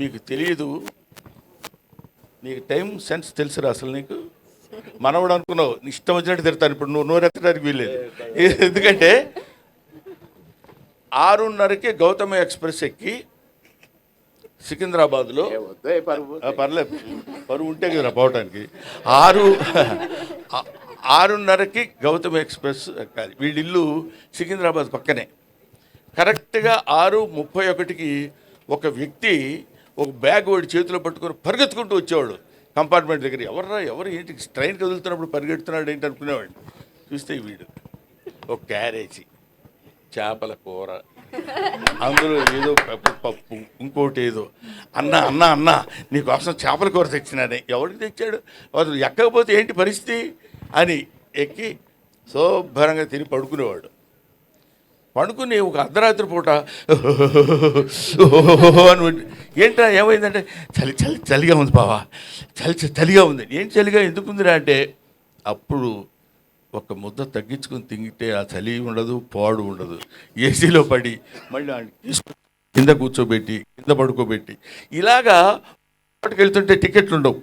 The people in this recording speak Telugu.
మీకు తెలియదు, నీకు టైం సెన్స్ తెలుసురా అసలు నీకు? మనవడు అనుకున్నావు, నీ ఇష్టం వచ్చినట్టు తిడతాను. ఇప్పుడు నువ్వు నోరెత్తడానికి వీల్లేదు. ఎందుకంటే 6:30కి గౌతమ ఎక్స్ప్రెస్ ఎక్కి సికింద్రాబాద్లో, పర్లేదు పరువు ఉంటే కదా పోవటానికి, 6:30కి గౌతమ ఎక్స్ప్రెస్ ఎక్కాలి. వీళ్ళ ఇల్లు సికింద్రాబాద్ పక్కనే. కరెక్ట్గా 6:31కి ఒక వ్యక్తి ఒక బ్యాగ్ వాడి చేతిలో పట్టుకొని పరిగెత్తుకుంటూ వచ్చేవాడు కంపార్ట్మెంట్ దగ్గర. ఎవరు ఏంటి ట్రైన్ కదులుతున్నప్పుడు పరిగెడుతున్నాడు ఏంటి అనుకునేవాడిని. చూస్తే వీడు ఒక క్యారేజీ చేపల కూర, అందులో ఏదో పప్పు, ఇంకోటి ఏదో. అన్న నీకోసం చేపల కూర తెచ్చినానే. ఎవరికి తెచ్చాడు? అసలు ఎక్కకపోతే ఏంటి పరిస్థితి అని ఎక్కి శుభ్రంగా తిని పడుకునేవాడు. పడుకుని ఒక అర్ధరాత్రి పూట అని ఏంటా ఏమైందంటే చలిగా ఉంది బావా, చలిగా ఉంది. ఏంటి చలిగా ఎందుకుందిరా అంటే, అప్పుడు ఒక ముద్ద తగ్గించుకుని తింగితే ఆ చలి ఉండదు, పాడు ఉండదు. ఏసీలో పడి మళ్ళీ కింద కూర్చోబెట్టి కింద పడుకోబెట్టి ఇలాగా వెళ్తుంటే టికెట్లు ఉండవు.